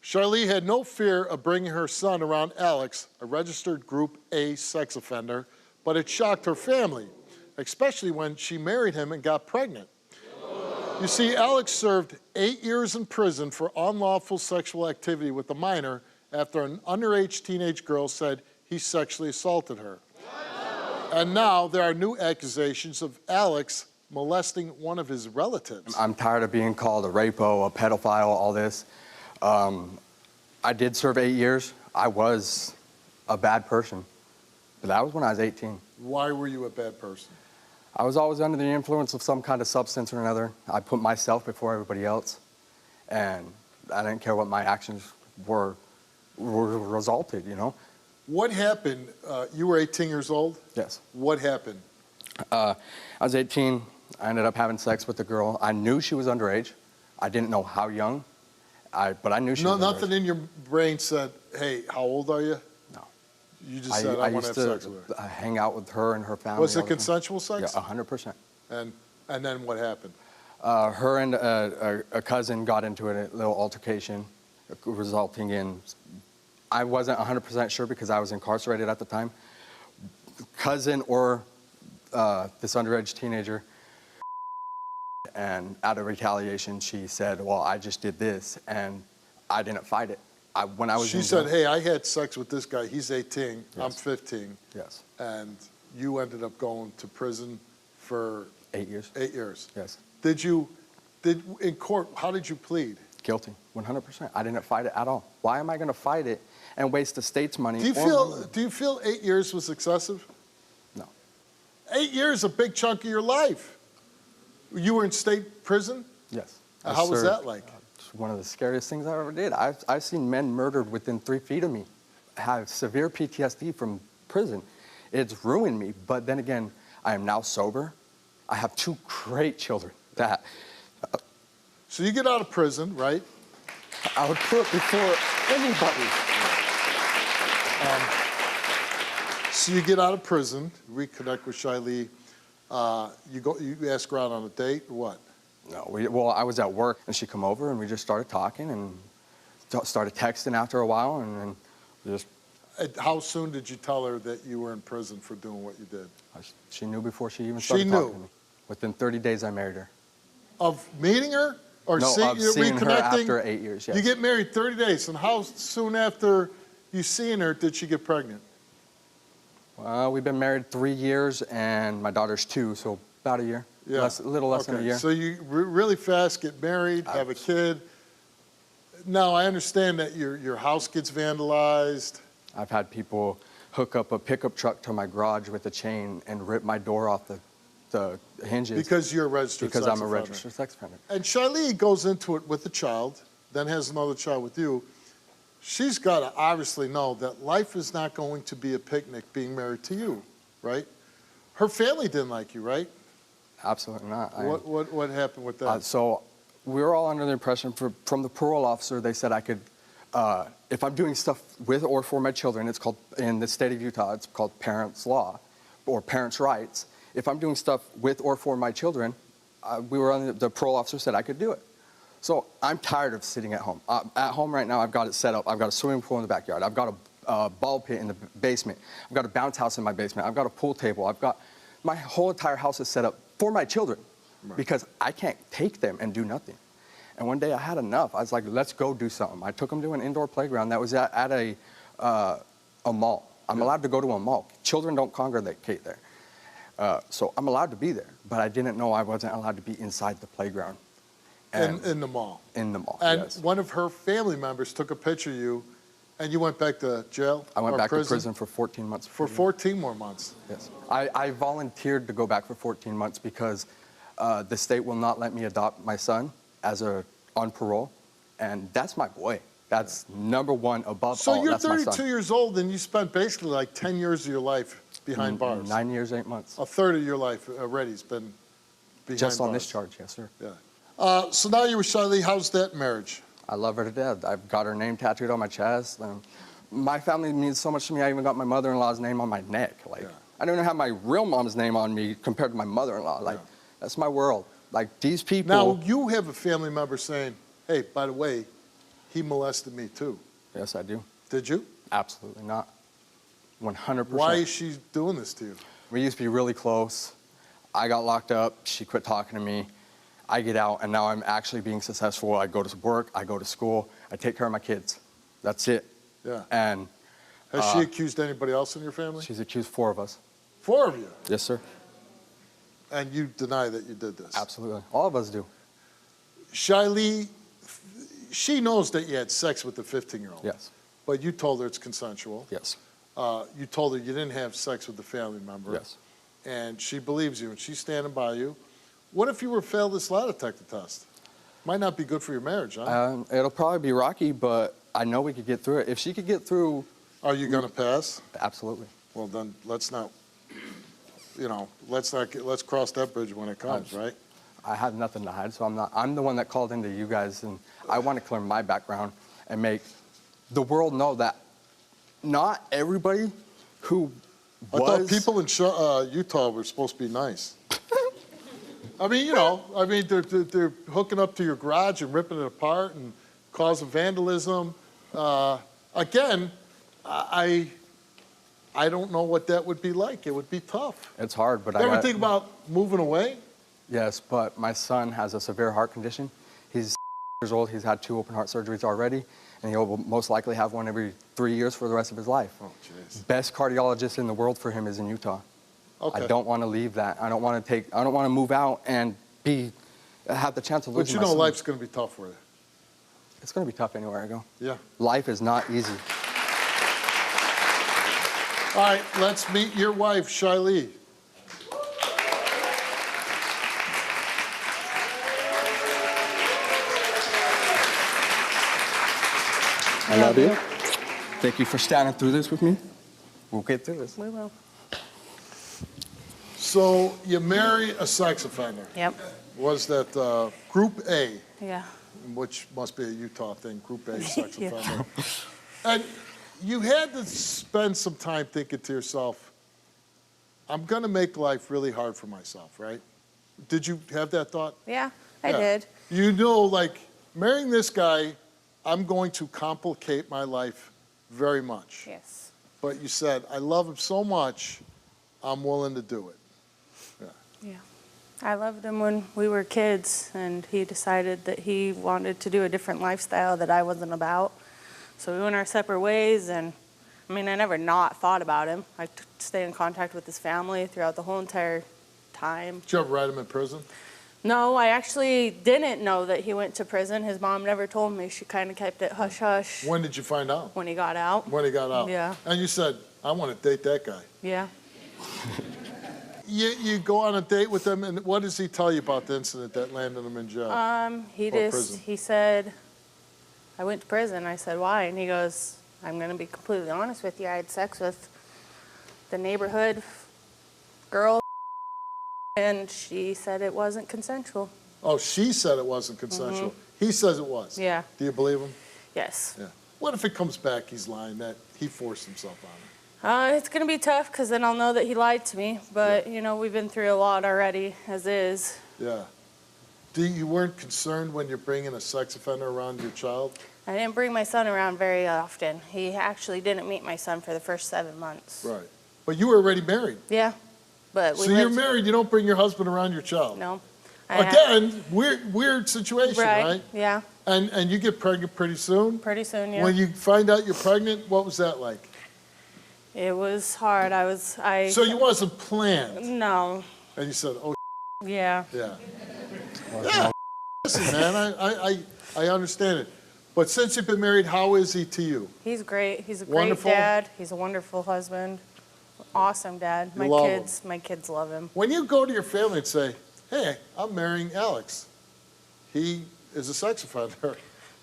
Shylee had no fear of bringing her son around Alex, a registered Group A sex offender, but it shocked her family, especially when she married him and got pregnant. You see, Alex served 8 years in prison for unlawful sexual activity with a minor after an underage teenage girl said he sexually assaulted her. And now there are new accusations of Alex molesting one of his relatives. I'm tired of being called a rapo, a pedophile, all this. I did serve 8 years. I was a bad person, but that was when I was 18. Why were you a bad person? I was always under the influence of some kind of substance or another. I put myself before everybody else, and I didn't care what my actions were resulted, you know? What happened? You were 18 years old? Yes. What happened? I was 18. I ended up having sex with a girl. I knew she was underage. I didn't know how young, but I knew she was underage. Nothing in your brain said, hey, how old are you? No. You just said, I want to have sex with her. I hang out with her and her family. Was it consensual sex? Yeah, 100%. And then what happened? Her and a cousin got into a little altercation, resulting in, I wasn't 100% sure because I was incarcerated at the time. Cousin or this underage teenager, and out of retaliation, she said, well, I just did this, and I didn't fight it. She said, hey, I had sex with this guy. He's 18. Yes. I'm 15. Yes. And you ended up going to prison for 8 years. 8 years. Yes. In court, how did you plead? Guilty, 100%. I didn't fight it at all. Why am I going to fight it and waste the state's money? Do you feel 8 years was excessive? No. 8 years is a big chunk of your life. You were in state prison? Yes. How was that like? It's one of the scariest things I ever did. I've seen men murdered within 3 feet of me. I have severe PTSD from prison. It's ruined me, but then again, I am now sober. I have 2 great children that... So you get out of prison, right? I would put before anybody. So you get out of prison, reconnect with Shylee. You ask her out on a date or what? No, well, I was at work and she come over and we just started talking and started texting after a while and then just... How soon did you tell her that you were in prison for doing what you did? She knew before she even started talking to me. Within 30 days, I married her. Of meeting her? Or no, of seeing her reconnecting? after 8 years, yes. You get married 30 days, and how soon after you seeing her did she get pregnant? Well, we've been married 3 years, and my daughter's 2, so about a year. Yeah. A little less than a year. So you really fast get married, have a kid. Now, I understand that your house gets vandalized. I've had people hook up a pickup truck to my garage with a chain and rip my door off the hinges. Because you're a registered sex offender. Because I'm a registered sex offender. And Shylee goes into it with a child, then has another child with you. She's got to obviously know that life is not going to be a picnic being married to you, right? Her family didn't like you, right? Absolutely not. What happened with that? So we were all under the impression from the parole officer, they said I could, if I'm doing stuff with or for my children, it's called, in the state of Utah, it's called parents' law or parents' rights. If I'm doing stuff with or for my children, the parole officer said I could do it. So I'm tired of sitting at home. At home right now, I've got it set up. I've got a swimming pool in the backyard. I've got a ball pit in the basement. I've got a bounce house in my basement. I've got a pool table. My whole entire house is set up for my children because I can't take them and do nothing. And one day I had enough. I was like, let's go do something. I took them to an indoor playground that was at a mall. I'm allowed to go to a mall. Children don't congregate there. So I'm allowed to be there, but I didn't know I wasn't allowed to be inside the playground. In the mall? In the mall, and yes. One of her family members took a picture of you, and you went back to jail? I went back to prison for 14 months. For 14 more months? Yes. I volunteered to go back for 14 months because the state will not let me adopt my son on parole, and that's my boy. That's number one above all. So you're that's 32 years old, and you spent basically like 10 years of your life behind bars. 9 years, 8 months. A third of your life already has been behind bars. Just on this charge, yes, sir. Yeah. So now you're with Shylee. How's that marriage? I love her to death. I've got her name tattooed on my chest. My family means so much to me. I even got my mother-in-law's name on my neck. I don't even have my real mom's name on me compared to my mother-in-law. That's my world. These people. Now you have a family member saying, "Hey, by the way, he molested me too. Yes, I do. Did you? Absolutely not. 100%. Why is she doing this to you? We used to be really close. I got locked up. She quit talking to me. I get out, and now I'm actually being successful. I go to work. I go to school. I take care of my kids. That's it. Yeah. And Has she accused anybody else in your family? she's accused 4 of us. 4 of you? Yes, sir. And you deny that you did this? Absolutely. All of us do. Shylee, she knows that you had sex with the 15-year-old. Yes. But you told her it's consensual. Yes. You told her you didn't have sex with the family member. Yes. And she believes you, and she's standing by you. What if you were to fail this lie detector test? Might not be good for your marriage, huh? It'll probably be rocky, but I know we could get through it. If she could get through... Are you going to pass? Absolutely. Well, then let's not, let's cross that bridge when it comes, right? I have nothing to hide, so I'm the one that called into you guys, and I want to clear my background and make the world know that not everybody who I thought people in Utah were supposed to be nice. I mean, they're hooking up to your garage and ripping it apart and causing vandalism. Again, I don't know what that would be like. It would be tough. It's hard, but You ever think about moving away? Yes, but my son has a severe heart condition. He's years old. He's had 2 open heart surgeries already, and he'll most likely have one every 3 years for the rest of his life. Oh, jeez. Best cardiologist in the world for him is in Utah. Okay. I don't want to leave that. I don't want to move out and have the chance of losing But my son. life's going to be tough for you. It's going to be tough anywhere I go. Yeah. Life is not easy. All right, let's meet your wife, Shylee. I love you. Thank you for standing through this with me. We'll get through this. We will. So you marry a sex offender. Yep. Was that Group A, Yeah. which must be a Utah thing, Group A sex Yeah. offender. And you had to spend some time thinking to yourself, I'm going to make life really hard for myself, right? Did you have that thought? Yeah, I Yeah. did. You know, like, marrying this guy, I'm going to complicate my life very much. Yes. But you said, I love him so much, I'm willing to do it. Yeah. I loved him when we were kids, and he decided that he wanted to do a different lifestyle that I wasn't about. So we went our separate ways, and I mean, I never not thought about him. I stayed in contact with his family throughout the whole entire time. Did you ever write him in prison? No, I actually didn't know that he went to prison. His mom never told me. She kind of kept it hush-hush When did you find out? when he got out. When he got out? Yeah. And you said, I want to date that guy. Yeah. You go on a date with him, and what does he tell you about the incident that landed him in jail? He prison. said, I went to prison. I said, why? And he goes, I'm going to be completely honest with you. I had sex with the neighborhood girl, and she said it wasn't consensual. Oh, she said it wasn't consensual. He says it was. Yeah. Do you believe him? Yes. Yeah. What if it comes back he's lying, that he forced himself on her? It's going to be tough because then I'll know that he lied to me. But, you know, we've been through a lot already as is. Yeah. You weren't concerned when you're bringing a sex offender around your child? I didn't bring my son around very often. He actually didn't meet my son for the first 7 months. Right. But you were already married. Yeah. But we So you're lived- married, you don't bring your husband around your child. No. Again, weird situation, right? Yeah. And you get pregnant pretty soon? Pretty soon, yeah. When you find out you're pregnant, what was that like? It was hard. So you wasn't planned, No. and you said, oh, Yeah. yeah. Yeah, listen, man, I understand it. But since you've been married, how is he to you? He's great. He's a great Wonderful? dad. He's a wonderful husband. Awesome dad. You love him. My kids love him. When you go to your family and say, hey, I'm marrying Alex, he is a sex offender.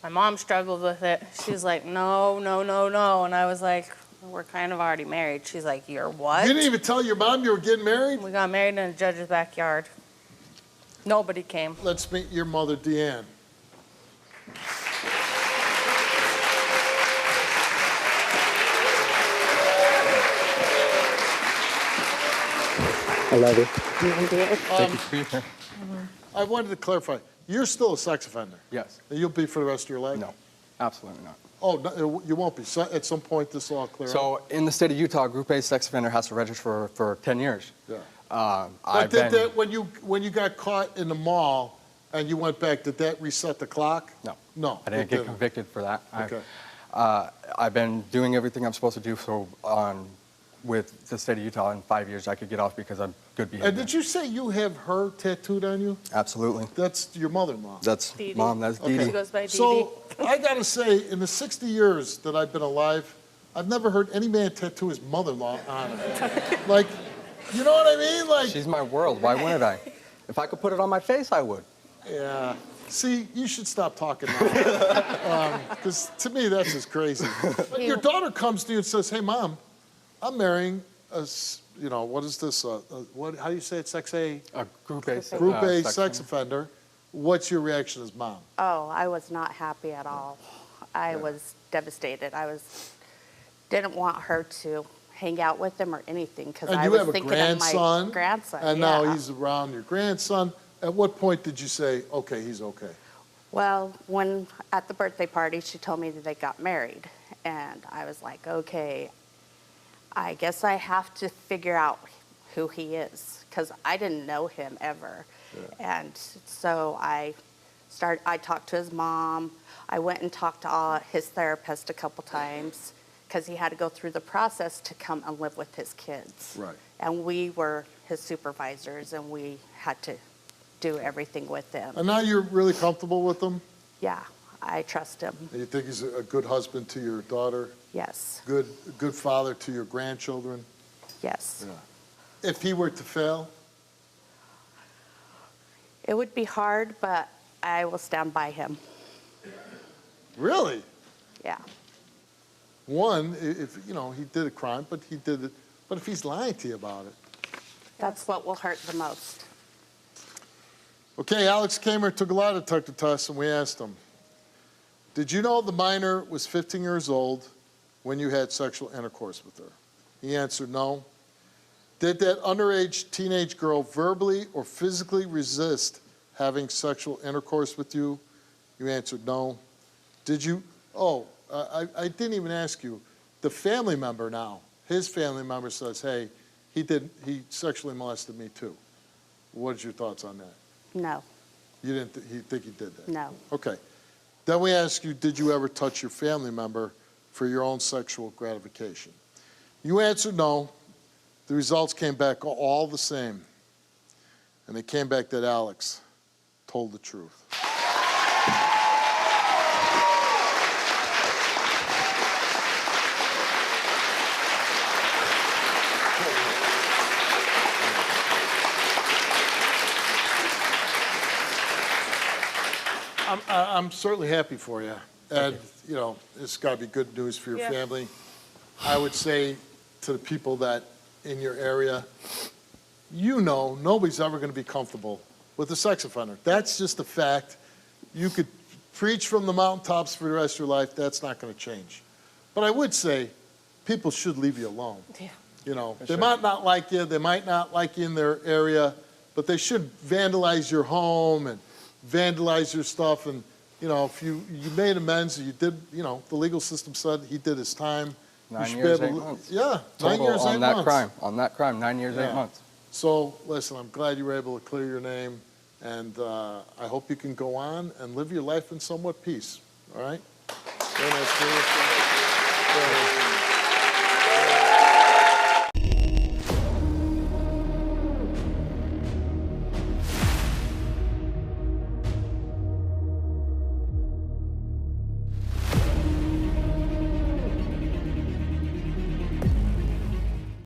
My mom struggled with it. She's like, no, no, no, no. And I was like, we're kind of already married. She's like, you're what? You didn't even tell your mom you were getting married? We got married in a judge's backyard. Nobody came. Let's meet your mother, Deanne. I love you. Thank you for being here. I wanted to clarify, you're still a sex offender? Yes. And you'll be for the rest of your life? No. Absolutely not. Oh, no, you won't be. So at some point, this will all clear up. So in the state of Utah, Group A sex offender has to register for 10 years. Yeah. I've But been, when you got caught in the mall and you went back, did that reset the clock? no. No. I didn't get convicted for that. Okay. I've been doing everything I'm supposed to do with the state of Utah. In 5 years, I could get off because I'm good behavior. And did you say you have her tattooed on you? Absolutely. That's your mother-in-law. That's Dee Dee. Mom. That's Dee She Dee. goes by Dee Dee. So I gotta say, in the 60 years that I've been alive, I've never heard any man tattoo his mother-in-law on him. Like, you know what I mean? Like, She's my world. Why wouldn't I? If I could put it on my face, I would. yeah. See, you should stop talking now. Because to me, that's just crazy. But your daughter comes to you and says, "Hey, Mom, I'm marrying what is this? How do you say it? Sex A? Group A. Group A sex offender. What's your reaction as mom?" Oh, I was not happy at all. I was devastated. Didn't want her to hang out with him or anything because And I you was have a thinking grandson, of my grandson. and yeah. now he's around your grandson. At what point did you say, "Okay, he's okay"? Well, when at the birthday party, she told me that they got married, and I was like, okay, I guess I have to figure out who he is because I didn't know him ever. Yeah. And so I talked to his mom. I went and talked to his therapist a couple times because he had to go through the process to come and live with his kids. Right. And we were his supervisors, and we had to do everything with them. And now you're really comfortable with him? Yeah, I trust him. And you think he's a good husband to your daughter? Yes, Good father to your grandchildren? yes. Yeah. If he were to fail? It would be hard, but I will stand by him. Really? Yeah. One, if he did a crime, but he did it. But if he's lying to you about it. That's what will hurt the most. Okay, Alex came here, took a lie detector test, and we asked him, did you know the minor was 15 years old when you had sexual intercourse with her? He answered no. Did that underage teenage girl verbally or physically resist having sexual intercourse with you? You answered no. Did you, I didn't even ask you, the family member now, his family member says, hey, he sexually molested me too. What's your thoughts on that? No, You didn't think he did that? no, Okay. Then we ask you, did you ever touch your family member for your own sexual gratification? You answered no. The results came back all the same. And they came back that Alex told the truth. I'm certainly happy for you. And, it's got to be good news for your Yeah. family. I would say to the people that in your area, nobody's ever going to be comfortable with a sex offender. That's just a fact. You could preach from the mountaintops for the rest of your life. That's not going to change. But I would say people should leave you alone. Yeah. They might not like you. They might not like you in their area, but they should vandalize your home and vandalize your stuff. And, if you made amends, you did, the legal system said he did his time. 9 years, 8 months. Yeah, Total 9 years, 8 on that months. crime. On that crime, 9 years, Yeah. 8 months. So, listen, I'm glad you were able to clear your name, and I hope you can go on and live your life in somewhat peace, all right? Very nice to meet you. Very nice to meet you.